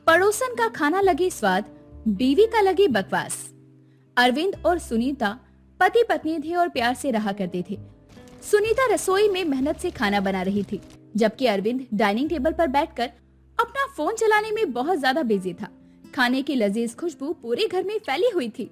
पड़ोसन का खाना लगे स्वाद, बीवी का लगे बकवास। अरविंद और सुनीता पति पत्नी थे और प्यार से रहा करते थे। सुनीता रसोई में मेहनत से खाना बना रही थी, जबकि अरविंद डाइनिंग टेबल पर बैठकर अपना फोन चलाने में बहुत ज्यादा बिजी था। खाने की लजीज खुशबू पूरे घर में फैली हुई थी।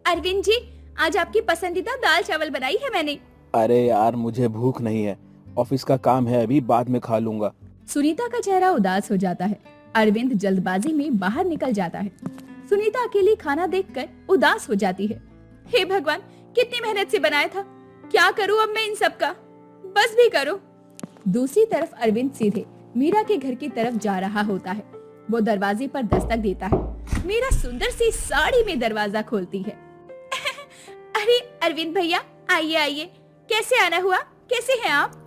अरविंद जी, आज आपकी पसंदीदा दाल चावल बनाई है मैंने। अरे यार, मुझे भूख नहीं है, ऑफिस का काम है, अभी बाद में खा लूंगा। सुनीता का चेहरा उदास हो जाता है। अरविंद जल्दबाजी में बाहर निकल जाता है। सुनीता अकेली खाना देखकर उदास हो जाती है। हे भगवान, कितनी मेहनत से बनाया था, क्या करूं अब मैं इन सब का, बस भी करो। दूसरी तरफ अरविंद सीधे मीरा के घर की तरफ जा रहा होता है। वो दरवाजे पर दस्तक देता है। मीरा सुंदर सी साड़ी में दरवाजा खोलती है। अरे अरविंद भैया, आइए आइए, कैसे आना हुआ, कैसे हैं आप?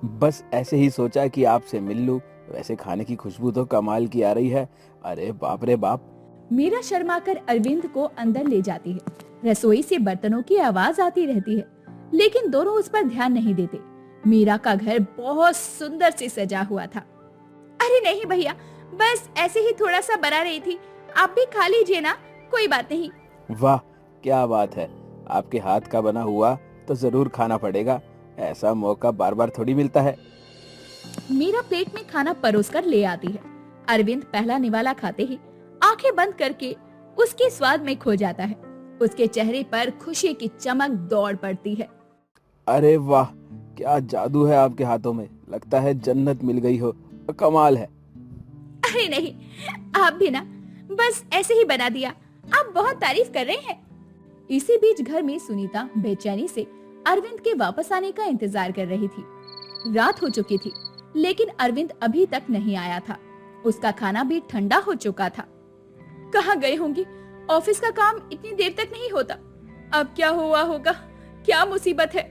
बस ऐसे ही सोचा कि आपसे मिल लूं। वैसे खाने की खुशबू तो कमाल की आ रही है। अरे बाप रे बाप। मीरा शर्माकर अरविंद को अंदर ले जाती है। रसोई से बर्तनों की आवाज आती रहती है, लेकिन दोनों उस पर ध्यान नहीं देते। मीरा का घर बहुत सुंदर से सजा हुआ था। अरे नहीं भैया, बस ऐसे ही थोड़ा सा बना रही थी, आप भी खा लीजिए ना, कोई बात नहीं। वाह, क्या बात है, आपके हाथ का बना हुआ तो जरूर खाना पड़ेगा, ऐसा मौका बार बार थोड़ी मिलता है। मीरा प्लेट में खाना परोस कर ले आती है। अरविंद पहला निवाला खाते ही आंखें बंद करके उसके स्वाद में खो जाता है। उसके चेहरे पर खुशी की चमक दौड़ पड़ती है। अरे वाह, क्या जादू है आपके हाथों में, लगता है जन्नत मिल गई हो, कमाल है। अरे नहीं, आप भी ना, बस ऐसे ही बना दिया, आप बहुत तारीफ कर रहे हैं। इसी बीच घर में सुनीता बेचैनी से अरविंद के वापस आने का इंतजार कर रही थी। रात हो चुकी थी, लेकिन अरविंद अभी तक नहीं आया था। उसका खाना भी ठंडा हो चुका था। कहाँ गए होंगे? ऑफिस का काम इतनी देर तक नहीं होता, अब क्या हुआ होगा, क्या मुसीबत है।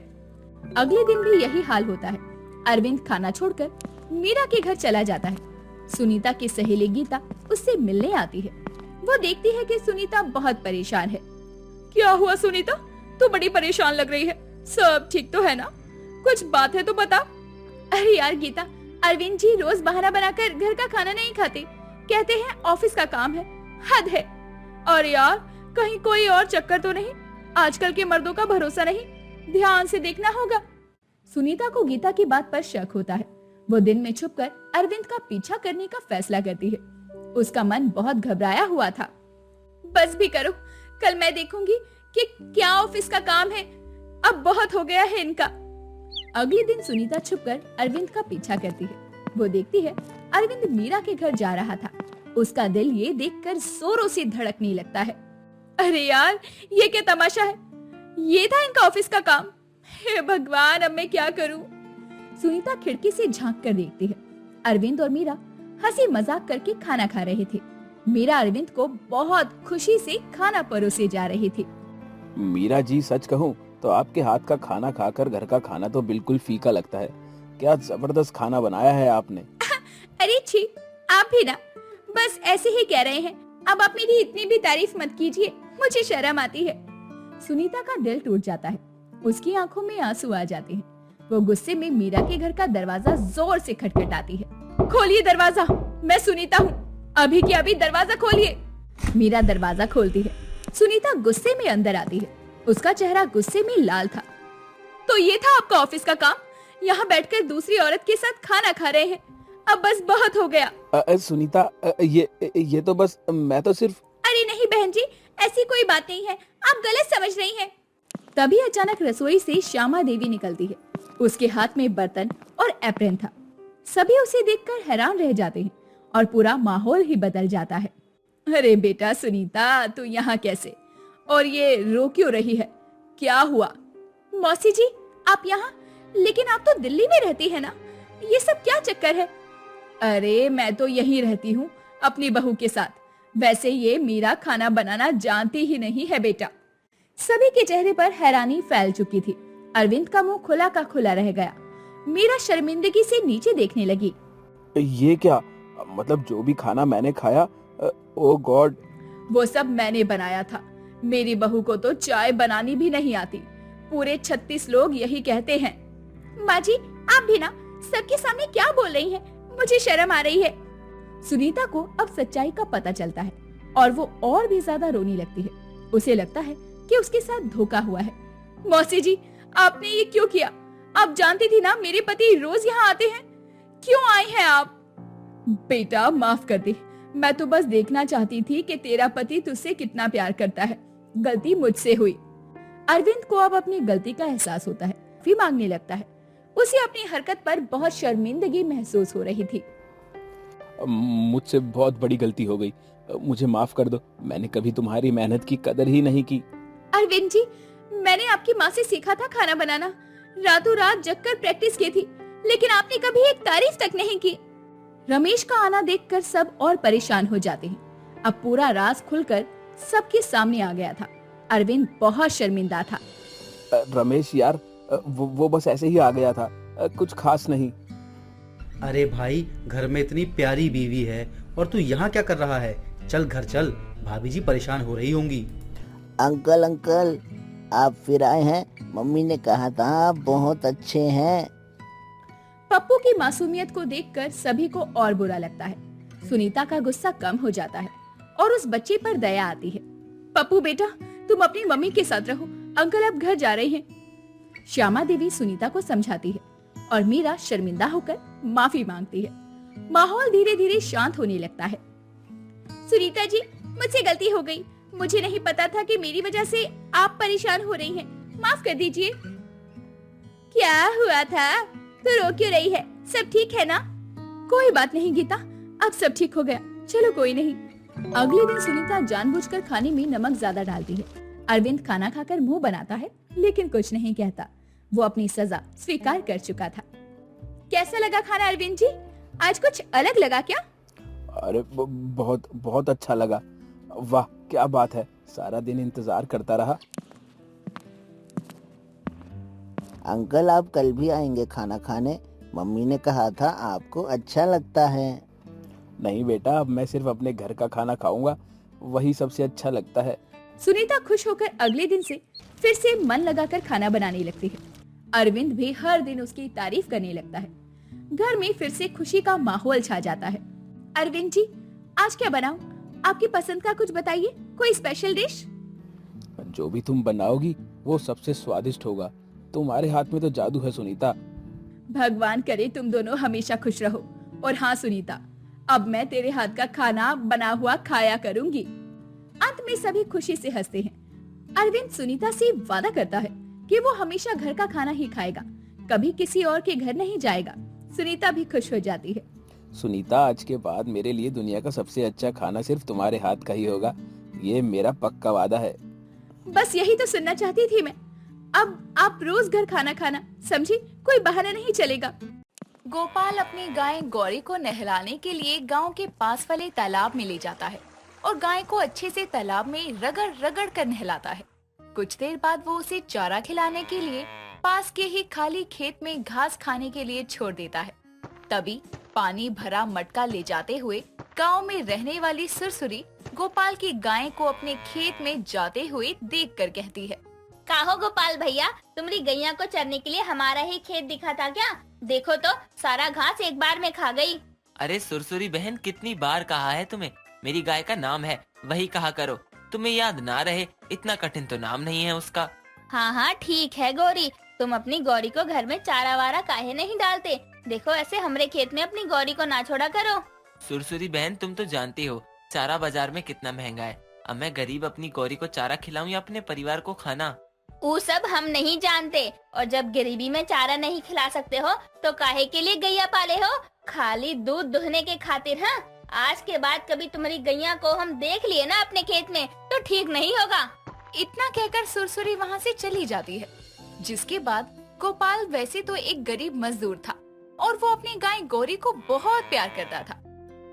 अगले दिन भी यही हाल होता है। अरविंद खाना छोड़कर मीरा के घर चला जाता है। सुनीता की सहेली गीता उससे मिलने आती है। वो देखती है कि सुनीता बहुत परेशान है। क्या हुआ सुनीता, तू बड़ी परेशान लग रही है, सब ठीक तो है ना, कुछ बात है तो बता। अरे यार गीता, अरविंद जी रोज बहाना बनाकर घर का खाना नहीं खाते, कहते हैं ऑफिस का काम है, हद है। और यार कहीं कोई और चक्कर तो नहीं, आजकल के मर्दों का भरोसा नहीं, ध्यान से देखना होगा। सुनीता को गीता की बात पर शक होता है। वो दिन में छुपकर अरविंद का पीछा करने का फैसला करती है। उसका मन बहुत घबराया हुआ था। बस भी करो, कल मैं देखूंगी कि क्या ऑफिस का काम है, अब बहुत हो गया है इनका। अगले दिन सुनीता छुपकर अरविंद का पीछा करती है। वो देखती है अरविंद मीरा के घर जा रहा था। उसका दिल ये देखकर जोरों से धड़कने लगता है। अरे यार, ये क्या तमाशा है, ये था इनका ऑफिस का काम। हे भगवान, अब मैं क्या करूं? सुनीता खिड़की से झांक कर देखती है। अरविंद और मीरा हंसी मजाक करके खाना खा रहे थे। मीरा अरविंद को बहुत खुशी से खाना परोसे जा रही थी। मीरा जी, सच कहूँ तो आपके हाथ का खाना खाकर घर का खाना तो बिल्कुल फीका लगता है। क्या जबरदस्त खाना बनाया है आपने। अरे छी, आप भी ना, बस ऐसे ही कह रहे हैं, अब आप मेरी इतनी भी तारीफ मत कीजिए, मुझे शर्म आती है। सुनीता का दिल टूट जाता है, उसकी आंखों में आंसू आ जाते हैं। वो गुस्से में मीरा के घर का दरवाजा जोर से खटखटाती है। खोलिए दरवाजा, मैं सुनीता हूँ, अभी के अभी दरवाजा खोलिए। मीरा दरवाजा खोलती है। सुनीता गुस्से में अंदर आती है। उसका चेहरा गुस्से में लाल था। तो ये था आपका ऑफिस का काम, यहाँ बैठकर दूसरी औरत के साथ खाना खा रहे हैं, अब बस बहुत हो गया। सुनीता, ये तो बस, मैं तो सिर्फ। अरे नहीं बहन जी, ऐसी कोई बात नहीं है, आप गलत समझ रही हैं। तभी अचानक रसोई से श्यामा देवी निकलती है। उसके हाथ में बर्तन और एप्रन था। सभी उसे देखकर हैरान रह जाते हैं और पूरा माहौल ही बदल जाता है। अरे बेटा सुनीता, तू यहाँ कैसे, और ये रो क्यों रही है, क्या हुआ? मौसी जी, आप यहाँ, लेकिन आप तो दिल्ली में रहती है ना, ये सब क्या चक्कर है? अरे मैं तो यहीं रहती हूँ अपनी बहू के साथ, वैसे ये मीरा खाना बनाना जानती ही नहीं है बेटा। सभी के चेहरे पर हैरानी फैल चुकी थी। अरविंद का मुंह खुला का खुला रह गया। मीरा शर्मिंदगी से नीचे देखने लगी। ये क्या, मतलब जो भी खाना मैंने खाया, ओ गॉड। वो सब मैंने बनाया था, मेरी बहू को तो चाय बनानी भी नहीं आती, पूरे 36 लोग यही कहते हैं। माँ जी, आप भी ना सबके सामने क्या बोल रही हैं? मुझे शर्म आ रही है। सुनीता को अब सच्चाई का पता चलता है और वो और भी ज्यादा रोने लगती है। उसे लगता है कि उसके साथ धोखा हुआ है। मौसी जी, आपने ये क्यों किया? आप जानती थी ना मेरे पति रोज यहाँ आते हैं। क्यों आई हैं आप? बेटा माफ कर दे, मैं तो बस देखना चाहती थी कि तेरा पति तुझसे कितना प्यार करता है। गलती मुझसे हुई। अरविंद को अब अपनी गलती का एहसास होता है, माफी मांगने लगता है। उसे अपनी हरकत पर बहुत शर्मिंदगी महसूस हो रही थी। मुझसे बहुत बड़ी गलती हो गई, मुझे माफ कर दो। मैंने कभी तुम्हारी मेहनत की कदर ही नहीं की। अरविंद जी, मैंने आपकी माँ से सीखा था खाना बनाना। रातों रात जगकर प्रैक्टिस की थी, लेकिन आपने कभी एक तारीफ तक नहीं की। रमेश का आना देखकर सब और परेशान हो जाते हैं। अब पूरा राज खुलकर सबके सामने आ गया था। अरविंद बहुत शर्मिंदा था। रमेश यार, वो बस ऐसे ही आ गया था, कुछ खास नहीं। अरे भाई, घर में इतनी प्यारी बीवी है और तू यहाँ क्या कर रहा है? चल घर चल, भाभी जी परेशान हो रही होंगी। अंकल अंकल, आप फिर आए हैं। मम्मी ने कहा था आप बहुत अच्छे हैं। पप्पू की मासूमियत को देखकर सभी को और बुरा लगता है। सुनीता का गुस्सा कम हो जाता है और उस बच्चे पर दया आती है। पप्पू बेटा, तुम अपनी मम्मी के साथ रहो, अंकल अब घर जा रहे हैं। श्यामा देवी सुनीता को समझाती है और मीरा शर्मिंदा होकर माफी मांगती है। माहौल धीरे धीरे शांत होने लगता है। सुनीता जी, मुझसे गलती हो गई। मुझे नहीं पता था कि मेरी वजह से आप परेशान हो रही हैं। माफ कर दीजिए। क्या हुआ था? तो रो क्यों रही है? सब ठीक है ना? कोई बात नहीं गीता, अब सब ठीक हो गया। चलो कोई नहीं। अगले दिन सुनीता जानबूझकर खाने में नमक ज्यादा डालती है। अरविंद खाना खाकर मुंह बनाता है, लेकिन कुछ नहीं कहता। वो अपनी सजा स्वीकार कर चुका था। कैसा लगा खाना अरविंद जी? आज कुछ अलग लगा क्या? अरे बहुत बहुत अच्छा लगा। वाह क्या बात है, सारा दिन इंतजार करता रहा। अंकल आप कल भी आएंगे खाना खाने? मम्मी ने कहा था आपको अच्छा लगता है। नहीं बेटा, अब मैं सिर्फ अपने घर का खाना खाऊंगा, वही सबसे अच्छा लगता है। सुनीता खुश होकर अगले दिन से फिर से मन लगाकर खाना बनाने लगती है। अरविंद भी हर दिन उसकी तारीफ करने लगता है। घर में फिर से खुशी का माहौल छा जाता है। अरविंद जी, आज क्या बनाऊं? आपकी पसंद का कुछ बताइए, कोई स्पेशल डिश। जो भी तुम बनाओगी वो सबसे स्वादिष्ट होगा। तुम्हारे हाथ में तो जादू है सुनीता। भगवान करे तुम दोनों हमेशा खुश रहो। और हाँ सुनीता, अब मैं तेरे हाथ का खाना बना हुआ खाया करूंगी। अंत में सभी खुशी से हंसते हैं। अरविंद सुनीता से वादा करता है कि वो हमेशा घर का खाना ही खाएगा, कभी किसी और के घर नहीं जाएगा। सुनीता भी खुश हो जाती है। सुनीता, आज के बाद मेरे लिए दुनिया का सबसे अच्छा खाना सिर्फ तुम्हारे हाथ का ही होगा, ये मेरा पक्का वादा है। बस यही तो सुनना चाहती थी मैं। अब आप रोज घर खाना खाना, समझी? कोई बहाना नहीं चलेगा। गोपाल अपनी गाय गौरी को नहलाने के लिए गांव के पास वाले तालाब में ले जाता है और गाय को अच्छे से तालाब में रगड़ रगड़ कर नहलाता है। कुछ देर बाद वो उसे चारा खिलाने के लिए पास के ही खाली खेत में घास खाने के लिए छोड़ देता है। तभी पानी भरा मटका ले जाते हुए गांव में रहने वाली सुरसुरी गोपाल की गाय को अपने खेत में जाते हुए देखकर कहती है, काहो गोपाल भैया, तुम्हारी गैया को चरने के लिए हमारा ही खेत दिखा था क्या? देखो तो सारा घास एक बार में खा गई। अरे सुरसुरी बहन, कितनी बार कहा है तुम्हें, मेरी गाय का नाम है, वही कहा करो। तुम्हें याद ना रहे, इतना कठिन तो नाम नहीं है उसका। हाँ हाँ ठीक है गौरी, तुम अपनी गौरी को घर में चारा वारा काहे नहीं डालते? देखो ऐसे हमरे खेत में अपनी गौरी को ना छोड़ा करो। सुरसुरी बहन, तुम तो जानती हो चारा बाजार में कितना महंगा है। अब मैं गरीब अपनी गौरी को चारा खिलाऊं या अपने परिवार को खाना? वो सब हम नहीं जानते, और जब गरीबी में चारा नहीं खिला सकते हो तो काहे के लिए गैया पाले हो? खाली दूध दुहने के खातिर? हाँ, आज के बाद कभी तुम्हारी गैया को हम देख लिए ना अपने खेत में तो ठीक नहीं होगा। इतना कहकर सुरसुरी वहाँ से चली जाती है। जिसके बाद गोपाल वैसे तो एक गरीब मजदूर था और वो अपनी गाय गौरी को बहुत प्यार करता था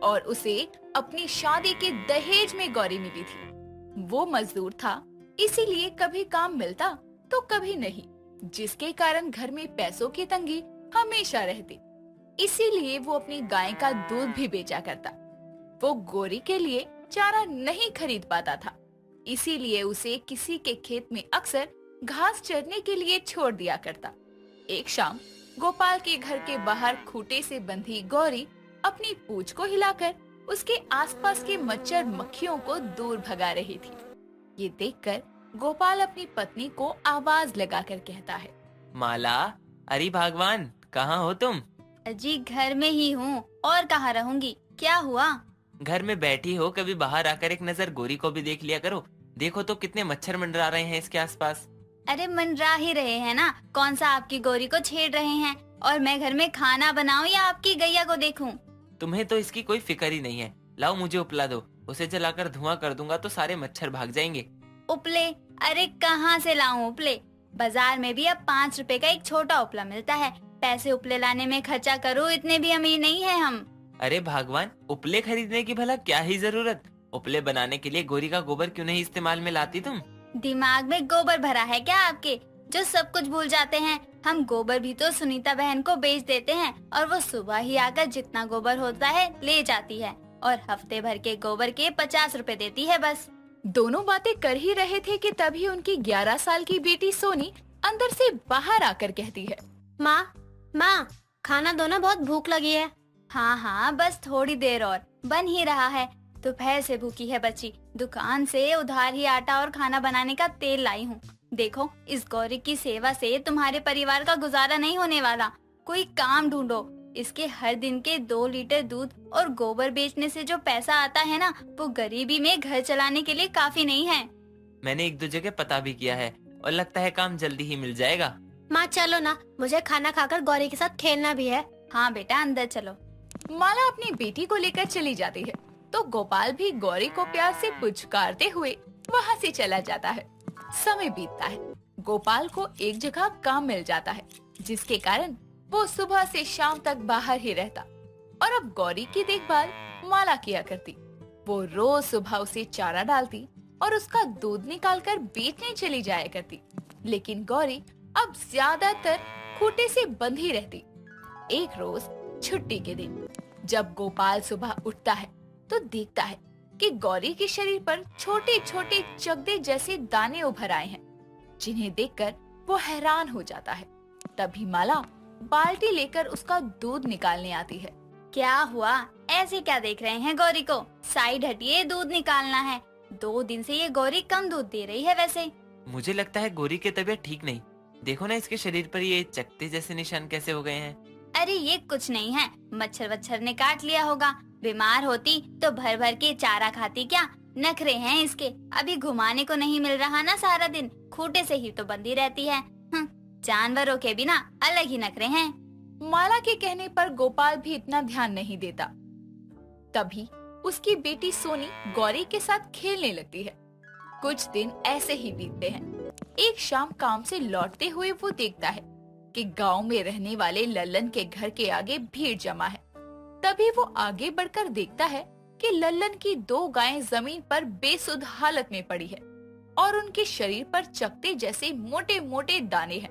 और उसे अपनी शादी के दहेज में गौरी मिली थी। वो मजदूर था, इसीलिए कभी काम मिलता तो कभी नहीं, जिसके कारण घर में पैसों की तंगी हमेशा रहती। इसीलिए वो अपनी गाय का दूध भी बेचा करता। वो गौरी के लिए चारा नहीं खरीद पाता था, इसीलिए उसे किसी के खेत में अक्सर घास चरने के लिए छोड़ दिया करता। एक शाम गोपाल के घर के बाहर खूंटे से बंधी गौरी अपनी पूंछ को हिलाकर उसके आसपास के मच्छर मक्खियों को दूर भगा रही थी। ये देखकर गोपाल अपनी पत्नी को आवाज लगाकर कहता है, माला, अरे भगवान, कहाँ हो तुम? जी घर में ही हूँ, और कहाँ रहूंगी, क्या हुआ? घर में बैठी हो, कभी बाहर आकर एक नजर गोरी को भी देख लिया करो। देखो तो कितने मच्छर मंडरा रहे हैं इसके आसपास। अरे मंडरा ही रहे हैं ना, कौन सा आपकी गोरी को छेड़ रहे हैं? और मैं घर में खाना बनाऊं या आपकी गैया को देखूं? तुम्हें तो इसकी कोई फिक्र ही नहीं है। लाओ मुझे उपला दो, उसे जलाकर धुआं कर दूंगा तो सारे मच्छर भाग जाएंगे। उपले? अरे कहाँ से लाऊं उपले? बाजार में भी अब 5 रुपए का एक छोटा उपला मिलता है। पैसे उपले लाने में खर्चा करूँ, इतने भी अमीर नहीं है हम। अरे भगवान, उपले खरीदने की भला क्या ही जरूरत? उपले बनाने के लिए गोरी का गोबर क्यों नहीं इस्तेमाल में लाती तुम? दिमाग में गोबर भरा है क्या आपके, जो सब कुछ भूल जाते हैं? हम गोबर भी तो सुनीता बहन को बेच देते हैं और वो सुबह ही आकर जितना गोबर होता है ले जाती है, और हफ्ते भर के गोबर के 50 रुपए देती है बस। दोनों बातें कर ही रहे थे कि तभी उनकी 11 साल की बेटी सोनी अंदर से बाहर आकर कहती है, माँ, खाना दो ना, बहुत भूख लगी है। हाँ हाँ, बस थोड़ी देर और, बन ही रहा है। दोपहर से भूखी है बच्ची, दुकान से उधार ही आटा और खाना बनाने का तेल लाई हूँ। देखो, इस गौरी की सेवा से तुम्हारे परिवार का गुजारा नहीं होने वाला। कोई काम ढूंढो। इसके हर दिन के 2 लीटर दूध और गोबर बेचने से जो पैसा आता है ना, वो गरीबी में घर चलाने के लिए काफी नहीं है। मैंने 1-2 जगह पता भी किया है और लगता है काम जल्दी ही मिल जाएगा। माँ चलो ना, मुझे खाना खाकर गौरी के साथ खेलना भी है। हाँ बेटा, अंदर चलो। माला अपनी बेटी को लेकर चली जाती है तो गोपाल भी गौरी को प्यार से पुचकारते हुए वहाँ से चला जाता है। समय बीतता है, गोपाल को एक जगह काम मिल जाता है, जिसके कारण वो सुबह से शाम तक बाहर ही रहता और अब गौरी की देखभाल माला किया करती। वो रोज सुबह उसे चारा डालती और उसका दूध निकालकर बेचने चली जाया करती। लेकिन गौरी अब ज्यादातर खूंटे से बंधी रहती। एक रोज छुट्टी के दिन जब गोपाल सुबह उठता है तो देखता है कि गौरी के शरीर पर छोटे छोटे चकदे जैसे दाने उभर आए हैं, जिन्हें देखकर वो हैरान हो जाता है। तभी माला बाल्टी लेकर उसका दूध निकालने आती है। क्या हुआ, ऐसे क्या देख रहे हैं गौरी को? साइड हटिए, दूध निकालना है। 2 दिन से ये गौरी कम दूध दे रही है। वैसे मुझे लगता है गोरी की तबीयत ठीक नहीं। देखो ना, इसके शरीर पर ये चकते जैसे निशान कैसे हो गए हैं। अरे ये कुछ नहीं है, मच्छर ने काट लिया होगा। बीमार होती तो भर भर के चारा खाती क्या? नखरे हैं इसके। अभी घुमाने को नहीं मिल रहा ना, सारा दिन खूंटे से ही तो बंधी रहती है। जानवरों के बिना अलग ही नखरे हैं। माला के कहने पर गोपाल भी इतना ध्यान नहीं देता। तभी उसकी बेटी सोनी गौरी के साथ खेलने लगती है। कुछ दिन ऐसे ही बीतते हैं। एक शाम काम से लौटते हुए वो देखता है कि गांव में रहने वाले लल्लन के घर के आगे भीड़ जमा है। तभी वो आगे बढ़कर देखता है कि लल्लन की 2 गायें जमीन पर बेसुध हालत में पड़ी है और उनके शरीर पर चकते जैसे मोटे मोटे दाने हैं।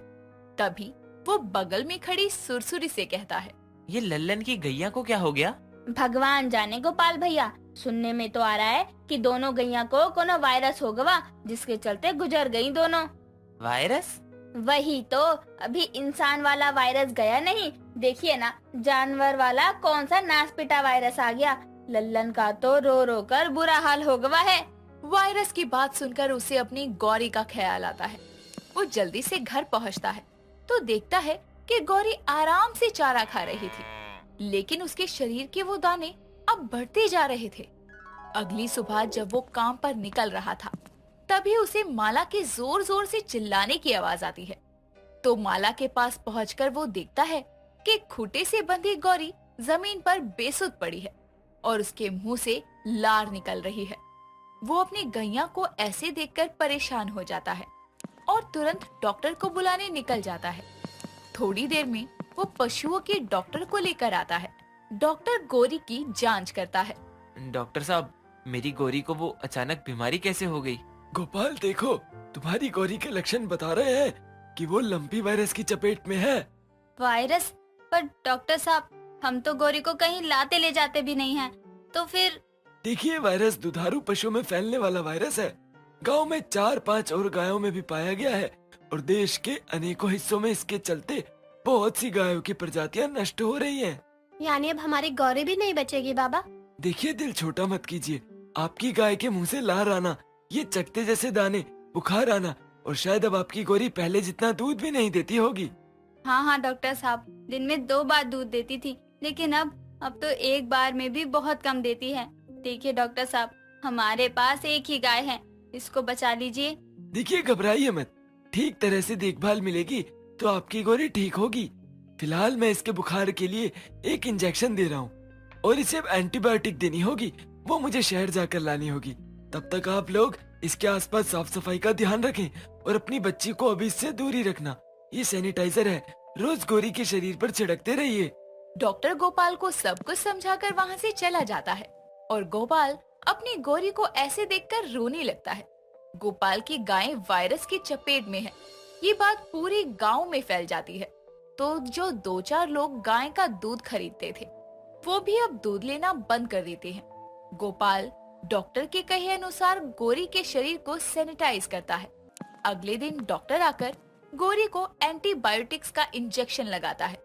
तभी वो बगल में खड़ी सुरसुरी से कहता है, ये लल्लन की गैया को क्या हो गया? भगवान जाने गोपाल भैया, सुनने में तो आ रहा है कि दोनों गैया को कोनो वायरस हो गया, जिसके चलते गुजर गई दोनों। वायरस? वही तो, अभी इंसान वाला वायरस गया नहीं, देखिए ना जानवर वाला कौन सा नासपिटा वायरस आ गया। लल्लन का तो रो रो कर बुरा हाल हो गया है। वायरस की बात सुनकर उसे अपनी गौरी का ख्याल आता है। वो जल्दी से घर पहुंचता है तो देखता है कि गौरी आराम से चारा खा रही थी, लेकिन उसके शरीर के वो दाने अब बढ़ते जा रहे थे। अगली सुबह जब वो काम पर निकल रहा था, तभी उसे माला के जोर जोर से चिल्लाने की आवाज आती है। तो माला के पास पहुंचकर वो देखता है कि खूंटे से बंधी गौरी जमीन पर बेसुध पड़ी है और उसके मुंह से लार निकल रही है। वो अपनी गैया को ऐसे देखकर परेशान हो जाता है और तुरंत डॉक्टर को बुलाने निकल जाता है। थोड़ी देर में वो पशुओं के डॉक्टर को लेकर आता है। डॉक्टर गौरी की जांच करता है। डॉक्टर साहब, मेरी गौरी को वो अचानक बीमारी कैसे हो गई? गोपाल देखो, तुम्हारी गौरी के लक्षण बता रहे हैं कि वो लंपी वायरस की चपेट में है। वायरस? पर डॉक्टर साहब, हम तो गौरी को कहीं लाते ले जाते भी नहीं हैं, तो फिर? देखिए, वायरस दुधारू पशुओं में फैलने वाला वायरस है। गांव में 4-5 और गायों में भी पाया गया है और देश के अनेकों हिस्सों में इसके चलते बहुत सी गायों की प्रजातियां नष्ट हो रही हैं। यानी अब हमारी गौरी भी नहीं बचेगी बाबा? देखिए दिल छोटा मत कीजिए, आपकी गाय के मुंह से लार आना, ये चकते जैसे दाने, बुखार आना और शायद अब आपकी गौरी पहले जितना दूध भी नहीं देती होगी। हाँ हाँ डॉक्टर साहब, दिन में 2 बार दूध देती थी, लेकिन अब तो 1 बार में भी बहुत कम देती है। देखिए डॉक्टर साहब, हमारे पास एक ही गाय है, इसको बचा लीजिए। देखिए घबराइए मत, ठीक तरह से देखभाल मिलेगी तो आपकी गौरी ठीक होगी। फिलहाल मैं इसके बुखार के लिए एक इंजेक्शन दे रहा हूँ और इसे अब एंटीबायोटिक देनी होगी, वो मुझे शहर जाकर लानी होगी। तब तक आप लोग इसके आसपास साफ सफाई का ध्यान रखें और अपनी बच्ची को अभी इससे दूर ही रखना। ये सैनिटाइजर है, रोज गौरी के शरीर पर छिड़कते रहिए। डॉक्टर गोपाल को सब कुछ समझाकर वहाँ से चला जाता है और गोपाल अपनी गौरी को ऐसे देखकर रोने लगता है। गोपाल की गाय वायरस की चपेट में है, ये बात पूरे गांव में फैल जाती है। तो जो 2-4 लोग गाय का दूध खरीदते थे, वो भी अब दूध लेना बंद कर देते हैं। गोपाल डॉक्टर के कहे अनुसार गौरी के शरीर को सैनिटाइज करता है। अगले दिन डॉक्टर आकर गौरी को एंटीबायोटिक्स का इंजेक्शन लगाता है।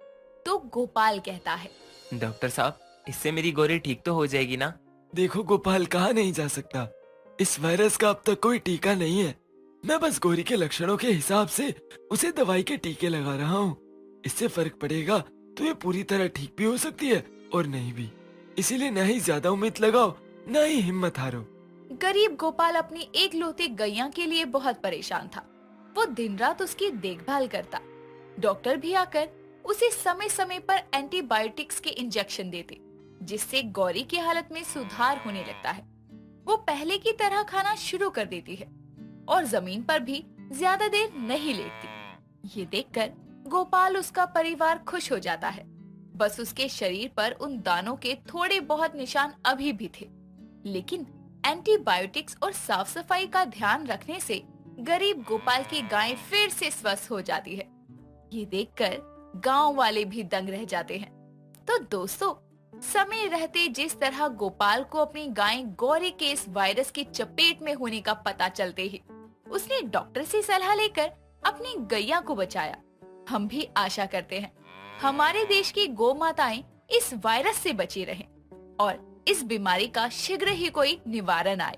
तो गोपाल कहता है, डॉक्टर साहब, इससे मेरी गौरी ठीक तो हो जाएगी ना? देखो गोपाल, कहा नहीं जा सकता, इस वायरस का अब तक कोई टीका नहीं है। मैं बस गौरी के लक्षणों के हिसाब से उसे दवाई के टीके लगा रहा हूँ। इससे फर्क पड़ेगा तो ये पूरी तरह ठीक भी हो सकती है और नहीं भी, इसीलिए न ही ज्यादा उम्मीद लगाओ न ही हिम्मत हारो। गरीब गोपाल अपनी एकलौती गैया के लिए बहुत परेशान था। वो दिन रात उसकी देखभाल करता। डॉक्टर भी आकर उसे समय समय पर एंटीबायोटिक्स के इंजेक्शन देते, जिससे गौरी की हालत में सुधार होने लगता है। वो पहले की तरह खाना शुरू कर देती है और जमीन पर भी ज्यादा देर नहीं लेटती। ये देखकर गोपाल उसका परिवार खुश हो जाता है। बस उसके शरीर पर उन दानों के थोड़े बहुत निशान अभी भी थे, लेकिन एंटीबायोटिक्स और साफ सफाई का ध्यान रखने से गरीब गोपाल की गाय फिर से स्वस्थ हो जाती है। ये देखकर गांव वाले भी दंग रह जाते हैं। तो दोस्तों, समय रहते जिस तरह गोपाल को अपनी गाय गौरी के इस वायरस की चपेट में होने का पता चलते ही उसने डॉक्टर से सलाह लेकर अपनी गैया को बचाया। हम भी आशा करते हैं हमारे देश की गौ माताएं इस वायरस से बची रहें और इस बीमारी का शीघ्र ही कोई निवारण आए।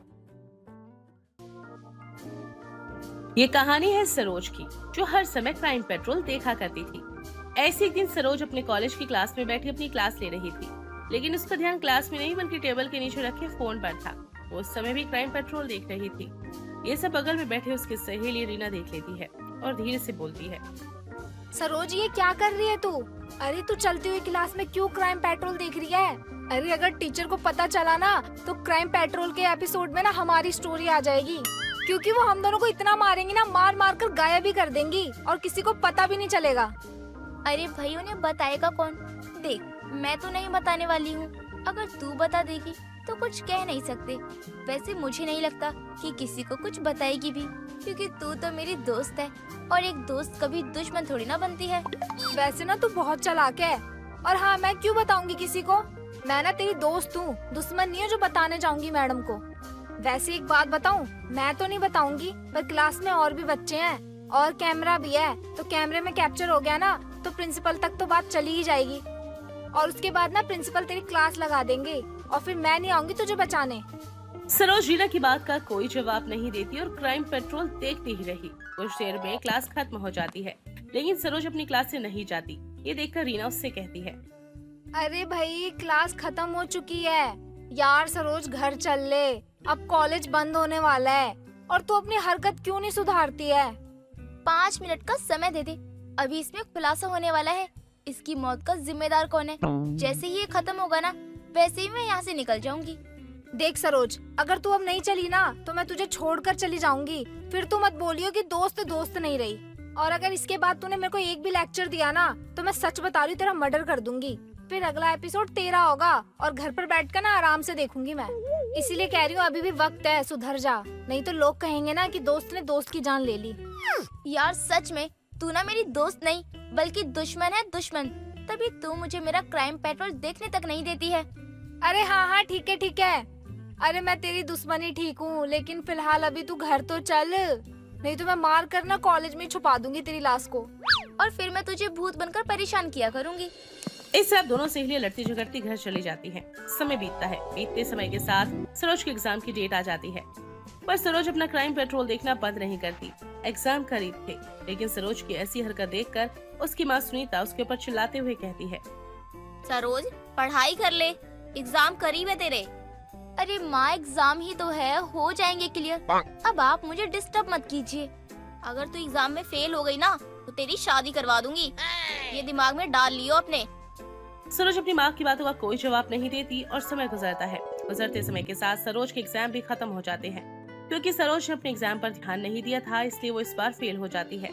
ये कहानी है सरोज की, जो हर समय क्राइम पेट्रोल देखा करती थी। ऐसे एक दिन सरोज अपने कॉलेज की क्लास में बैठी अपनी क्लास ले रही थी, लेकिन उसका ध्यान क्लास में नहीं बल्कि टेबल के नीचे रखे फोन पर था। वो उस समय भी क्राइम पेट्रोल देख रही थी। ये सब बगल में बैठे उसकी सहेली रीना देख लेती है और धीरे से बोलती है, सरोज, ये क्या कर रही है तू? अरे तू चलती हुई क्लास में क्यों क्राइम पेट्रोल देख रही है? अरे अगर टीचर को पता चला ना तो क्राइम पेट्रोल के एपिसोड में ना हमारी स्टोरी आ जाएगी, क्योंकि वो हम दोनों को इतना मारेंगी ना, मार मार कर गायब भी कर देंगी और किसी को पता भी नहीं चलेगा। अरे भाई, उन्हें बताएगा कौन? देख, मैं तो नहीं बताने वाली हूँ। अगर तू बता देगी तो कुछ कह नहीं सकते। वैसे मुझे नहीं लगता कि किसी को कुछ बताएगी भी, क्योंकि तू तो मेरी दोस्त है और एक दोस्त कभी दुश्मन थोड़ी ना बनती है। वैसे ना तू बहुत चालाक है। और हाँ, मैं क्यों बताऊंगी किसी को? मैं ना तेरी दोस्त हूँ, दुश्मन नहीं है जो बताने जाऊंगी मैडम को। वैसे एक बात बताऊं, मैं तो नहीं बताऊंगी, पर क्लास में और भी बच्चे हैं और कैमरा भी है, तो कैमरे में कैप्चर हो गया ना तो प्रिंसिपल तक तो बात चली ही जाएगी और उसके बाद ना प्रिंसिपल तेरी क्लास लगा देंगे और फिर मैं नहीं आऊंगी तुझे बचाने। सरोज रीना की बात का कोई जवाब नहीं देती और क्राइम पेट्रोल देखती ही रही। कुछ देर में क्लास खत्म हो जाती है, लेकिन सरोज अपनी क्लास से नहीं जाती। ये देखकर रीना उससे कहती है, अरे भाई, क्लास खत्म हो चुकी है यार। सरोज, घर चल ले, अब कॉलेज बंद होने वाला है और तू अपनी हरकत क्यों नहीं सुधारती है? 5 मिनट का समय दे दे, अभी इसमें खुलासा होने वाला है। इसकी मौत का जिम्मेदार कौन है? जैसे ही ये खत्म होगा ना, वैसे ही मैं यहाँ से निकल जाऊंगी। देख सरोज, अगर तू अब नहीं चली ना तो मैं तुझे छोड़कर चली जाऊंगी। फिर तू मत बोलियो कि दोस्त नहीं रही। और अगर इसके बाद तूने मेरे को एक भी लेक्चर दिया ना तो मैं सच बता रही हूँ, तेरा मर्डर कर दूंगी। फिर अगला एपिसोड तेरा होगा और घर पर बैठकर ना आराम से देखूंगी मैं। इसीलिए कह रही हूँ, अभी भी वक्त है, सुधर जा, नहीं तो लोग कहेंगे ना कि दोस्त ने दोस्त की जान ले ली। यार सच में तू ना मेरी दोस्त नहीं बल्कि दुश्मन है, दुश्मन। तभी तू मुझे मेरा क्राइम पेट्रोल देखने तक नहीं देती है। अरे हाँ, ठीक है। अरे मैं तेरी दुश्मनी ठीक हूँ, लेकिन फिलहाल अभी तू घर तो चल, नहीं तो मैं मार कर ना कॉलेज में छुपा दूंगी तेरी लाश को और फिर मैं तुझे भूत बनकर परेशान किया करूँगी। इस तरह दोनों सहेलियां लड़ती झगड़ती घर चली जाती हैं। समय बीतता है। बीतते समय के साथ सरोज के एग्जाम की डेट आ जाती है, पर सरोज अपना क्राइम पेट्रोल देखना बंद नहीं करती। एग्जाम करीब थे, लेकिन सरोज की ऐसी हरकत देखकर उसकी माँ सुनीता उसके ऊपर चिल्लाते हुए कहती है, सरोज पढ़ाई कर ले, एग्जाम करीब है तेरे। अरे माँ एग्जाम ही तो है, हो जाएंगे क्लियर। अब आप मुझे डिस्टर्ब मत कीजिए। अगर तू एग्जाम में फेल हो गई ना तो तेरी शादी करवा दूंगी, ये दिमाग में डाल लियो अपने। सरोज अपनी माँ की बातों का कोई जवाब नहीं देती और समय गुजरता है। गुजरते समय के साथ सरोज के एग्जाम भी खत्म हो जाते हैं। क्योंकि सरोज ने अपने एग्जाम पर ध्यान नहीं दिया था, इसलिए वो इस बार फेल हो जाती है।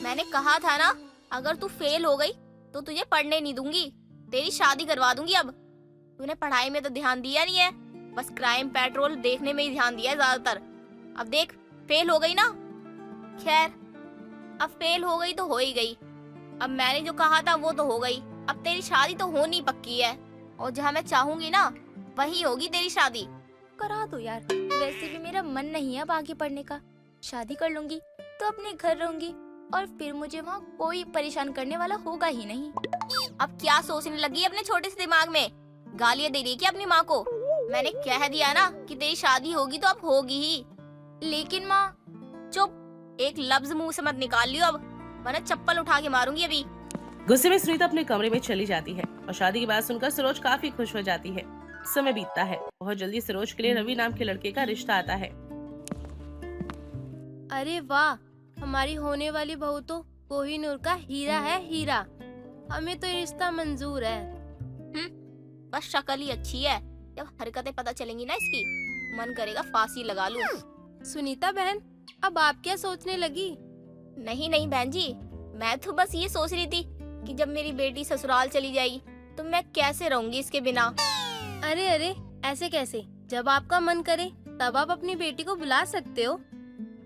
मैंने कहा था ना, अगर तू फेल हो गई तो तुझे पढ़ने नहीं दूंगी, तेरी शादी करवा दूंगी। अब तूने पढ़ाई में तो ध्यान दिया नहीं है, बस क्राइम पेट्रोल देखने में ही ध्यान दिया है ज्यादातर। अब देख फेल हो गई ना, खैर अब फेल हो गई तो हो ही गई। अब मैंने जो कहा था वो तो हो गई, अब तेरी शादी तो होनी पक्की है, और जहाँ मैं चाहूंगी ना वही होगी तेरी शादी। करा दो यार, वैसे भी मेरा मन नहीं है अब आगे पढ़ने का। शादी कर लूंगी तो अपने घर रहूंगी और फिर मुझे वहाँ कोई परेशान करने वाला होगा ही नहीं। अब क्या सोचने लगी अपने छोटे से दिमाग में? गालियाँ दे रही है क्या अपनी माँ को? मैंने कह दिया ना कि तेरी शादी होगी तो अब होगी ही। लेकिन माँ चुप, एक लफ्ज मुंह से मत निकाल लियो अब, वरना चप्पल उठा के मारूंगी अभी। गुस्से में सुनीता अपने कमरे में चली जाती है और शादी की बात सुनकर सरोज काफी खुश हो जाती है। समय बीतता है। बहुत जल्दी सरोज के लिए रवि नाम के लड़के का रिश्ता आता है। अरे वाह, हमारी होने वाली बहू तो कोहिनूर का हीरा है, हीरा। हमें तो ये रिश्ता मंजूर है। बस शक्ल ही अच्छी है, जब हरकतें पता चलेंगी ना इसकी, मन करेगा फांसी लगा लूं। सुनीता बहन, अब आप क्या सोचने लगी? नहीं नहीं बहन जी, मैं तो बस ये सोच रही थी कि जब मेरी बेटी ससुराल चली जाएगी तो मैं कैसे रहूंगी इसके बिना। अरे अरे, ऐसे कैसे? जब आपका मन करे तब आप अपनी बेटी को बुला सकते हो।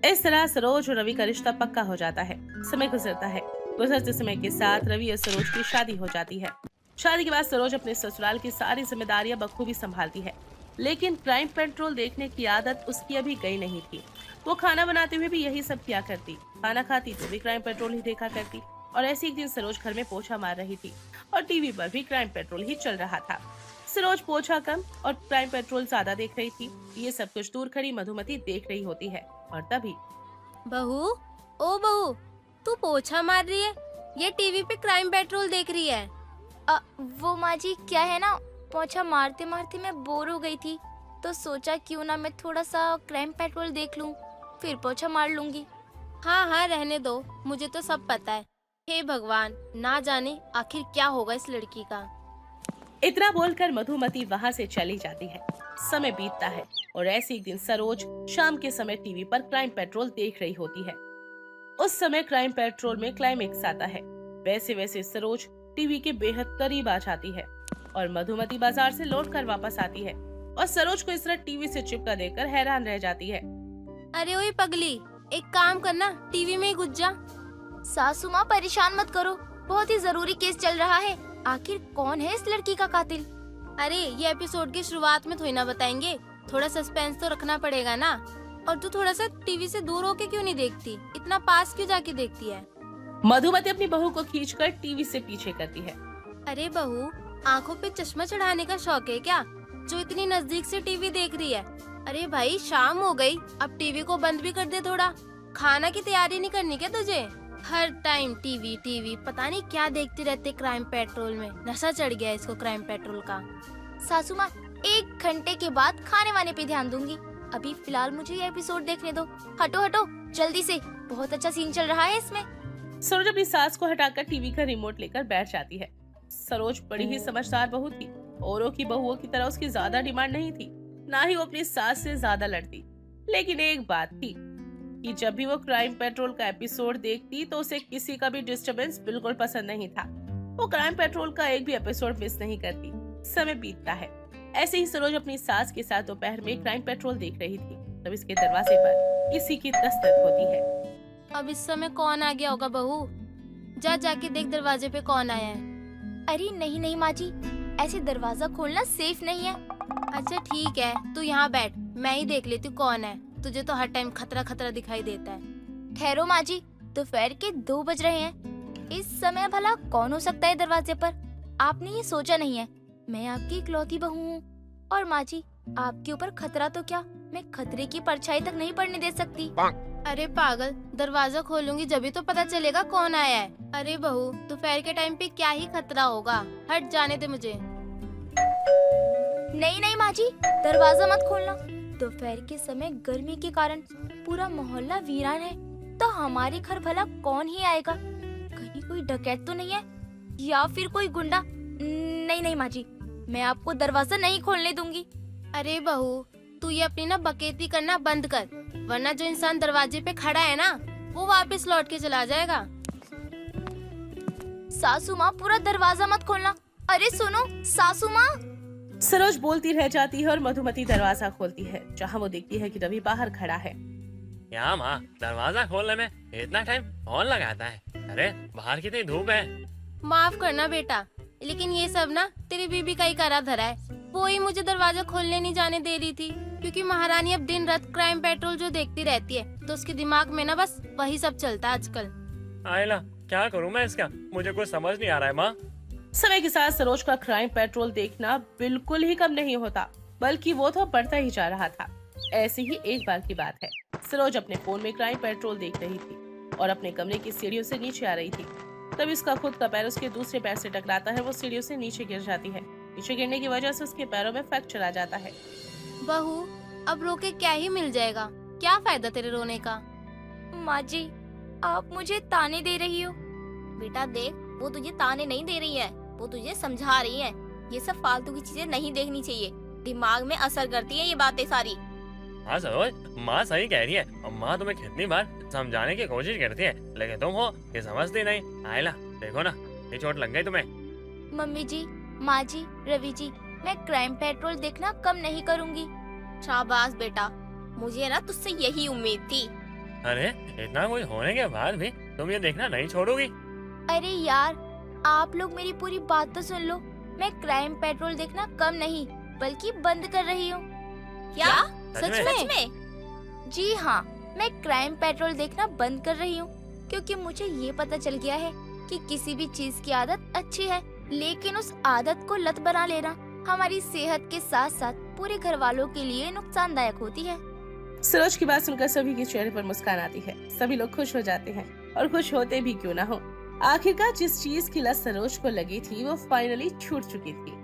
इस तरह सरोज और रवि का रिश्ता पक्का हो जाता है। समय गुजरता है। गुजरते समय के साथ रवि और सरोज की शादी हो जाती है। शादी के बाद सरोज अपने ससुराल की सारी जिम्मेदारियां बखूबी संभालती है, लेकिन क्राइम पेट्रोल देखने की आदत उसकी अभी गई नहीं थी। वो खाना बनाते हुए भी यही सब किया करती, खाना खाती तो भी क्राइम पेट्रोल ही देखा करती। और ऐसे एक दिन सरोज घर में पोछा मार रही थी और टीवी पर भी क्राइम पेट्रोल ही चल रहा था। सरोज पोछा कम और क्राइम पेट्रोल ज्यादा देख रही थी। ये सब कुछ दूर खड़ी मधुमती देख रही होती है और तभी बहू, ओ बहू, तू पोछा मार रही है, ये टीवी पे क्राइम पेट्रोल देख रही है। वो माँ जी क्या है ना, पोछा मारते मारते मैं बोर हो गई थी तो सोचा क्यों ना मैं थोड़ा सा क्राइम पेट्रोल देख लूं, फिर पोछा मार लूंगी। हाँ हाँ, रहने दो, मुझे तो सब पता है। हे भगवान, ना जाने आखिर क्या होगा इस लड़की का। इतना बोलकर मधुमती वहाँ से चली जाती है। समय बीतता है और ऐसे एक दिन सरोज शाम के समय टीवी पर क्राइम पेट्रोल देख रही होती है। उस समय क्राइम पेट्रोल में क्लाइमेक्स आता है। वैसे वैसे सरोज टीवी के बेहद करीब आ जाती है और मधुमती बाजार से लौट कर वापस आती है और सरोज को इस तरह टीवी से चिपका देकर हैरान रह जाती है। अरे ओए पगली, एक काम करना, टीवी में ही घुस जा। सासू माँ परेशान मत करो, बहुत ही जरूरी केस चल रहा है। आखिर कौन है इस लड़की का कातिल? अरे ये एपिसोड की शुरुआत में थोड़ी ना बताएंगे, थोड़ा सस्पेंस तो रखना पड़ेगा ना। और तू थोड़ा सा टीवी से दूर होके क्यों नहीं देखती, इतना पास क्यों जाके देखती है? मधुमती अपनी बहू को खींचकर टीवी से पीछे करती है। अरे बहू, आँखों पे चश्मा चढ़ाने का शौक है क्या, जो इतनी नजदीक से टीवी देख रही है? अरे भाई शाम हो गई, अब टीवी को बंद भी कर दे थोड़ा। खाना की तैयारी नहीं करनी क्या तुझे? हर टाइम टीवी टीवी, पता नहीं क्या देखते रहते क्राइम पेट्रोल में। नशा चढ़ गया इसको क्राइम पेट्रोल का। सासू माँ 1 घंटे के बाद खाने वाने पे ध्यान दूंगी, अभी फिलहाल मुझे ये एपिसोड देखने दो। हटो हटो जल्दी से, बहुत अच्छा सीन चल रहा है इसमें। सरोज अपनी सास को हटाकर टीवी का रिमोट लेकर बैठ जाती है। सरोज बड़ी ही समझदार बहू थी। औरों की बहुओं की तरह उसकी ज्यादा डिमांड नहीं थी, ना ही वो अपनी सास से ज्यादा लड़ती। लेकिन एक बात थी कि जब भी वो क्राइम पेट्रोल का एपिसोड देखती तो उसे किसी का भी डिस्टरबेंस बिल्कुल पसंद नहीं था। वो क्राइम पेट्रोल का एक भी एपिसोड मिस नहीं करती। समय बीतता है। ऐसे ही सरोज अपनी सास के साथ दोपहर में क्राइम पेट्रोल देख रही थी, तब इसके दरवाजे पर किसी की दस्तक होती है। अब इस समय कौन आ गया होगा बहू? जा जाके देख दरवाजे पे कौन आया है। अरे नहीं नहीं माँ जी, ऐसे दरवाजा खोलना सेफ नहीं है। अच्छा ठीक है, तू यहाँ बैठ, मैं ही देख लेती हूँ कौन है। तुझे तो हर टाइम खतरा खतरा दिखाई देता है। ठहरो माँ जी, दोपहर के 2 बज रहे हैं, इस समय भला कौन हो सकता है दरवाजे पर? आपने ये सोचा नहीं है, मैं आपकी इकलौती बहू हूँ। और माँ जी, आपके ऊपर खतरा तो क्या, मैं खतरे की परछाई तक नहीं पड़ने दे सकती। अरे पागल, दरवाजा खोलूंगी जभी तो पता चलेगा कौन आया है। अरे बहू, दोपहर के टाइम पे क्या ही खतरा होगा, हट जाने दे मुझे। नहीं नहीं माँ जी, दरवाजा मत खोलना। दोपहर के समय गर्मी के कारण पूरा मोहल्ला वीरान है, तो हमारे घर भला कौन ही आएगा? कहीं कोई डकैत तो नहीं है या फिर कोई गुंडा? नहीं नहीं माँ जी, मैं आपको दरवाजा नहीं खोलने दूंगी। अरे बहू, तू ये अपनी ना बकेती करना बंद कर, वरना जो इंसान दरवाजे पे खड़ा है ना, वो वापस लौट के चला जाएगा। सासू माँ, पूरा दरवाजा मत खोलना। अरे सुनो सासू माँ। सरोज बोलती रह जाती है और मधुमती दरवाजा खोलती है, जहाँ वो देखती है कि रवि बाहर खड़ा है। क्या माँ, दरवाजा खोलने में इतना टाइम कौन लगाता है? अरे बाहर कितनी धूप है। माफ करना बेटा, लेकिन ये सब ना तेरी बीबी का ही करा धरा है। वो ही मुझे दरवाजा खोलने नहीं जाने दे रही थी, क्योंकि महारानी अब दिन रात क्राइम पेट्रोल जो देखती रहती है, तो उसके दिमाग में ना बस वही सब चलता है आजकल। आयला, क्या करूँ मैं इसका, मुझे कुछ समझ नहीं आ रहा है माँ। समय के साथ सरोज का क्राइम पेट्रोल देखना बिल्कुल ही कम नहीं होता, बल्कि वो तो बढ़ता ही जा रहा था। ऐसी ही एक बार की बात है, सरोज अपने फोन में क्राइम पेट्रोल देख रही थी और अपने कमरे की सीढ़ियों से नीचे आ रही थी। तभी उसका खुद का पैर उसके दूसरे पैर से टकराता है। वो सीढ़ियों से नीचे गिर जाती है। नीचे गिरने की वजह से उसके पैरों में फ्रैक्चर आ जाता है। बहू, अब रो के क्या ही मिल जाएगा, क्या फायदा तेरे रोने का। माँ जी, आप मुझे ताने दे रही हो। बेटा देख, वो तुझे ताने नहीं दे रही है, वो तुझे समझा रही है। ये सब फालतू की चीजें नहीं देखनी चाहिए, दिमाग में असर करती है ये बातें सारी। हाँ सरोज, माँ सही कह रही है। और माँ तुम्हें कितनी बार समझाने की कोशिश करती है, लेकिन तुम हो ये समझती नहीं। आयला, देखो ना, ये चोट लग गई तुम्हें। मम्मी जी, माँ जी, रवि जी, मैं क्राइम पेट्रोल देखना कम नहीं करूँगी। शाबाश बेटा, मुझे ना तुझसे यही उम्मीद थी। अरे इतना कुछ होने के बाद भी तुम ये देखना नहीं छोड़ोगी? अरे यार, आप लोग मेरी पूरी बात तो सुन लो। मैं क्राइम पेट्रोल देखना कम नहीं बल्कि बंद कर रही हूँ। क्या? सच में? जी हाँ, मैं क्राइम पेट्रोल देखना बंद कर रही हूँ, क्योंकि मुझे ये पता चल गया है कि किसी भी चीज की आदत अच्छी है, लेकिन उस आदत को लत बना लेना हमारी सेहत के साथ साथ पूरे घर वालों के लिए नुकसानदायक होती है। सरोज की बात सुनकर सभी के चेहरे पर मुस्कान आती है। सभी लोग खुश हो जाते हैं, और खुश होते भी क्यों ना हो। आखिरकार जिस चीज की लत सरोज को लगी थी वो फाइनली छूट चुकी थी।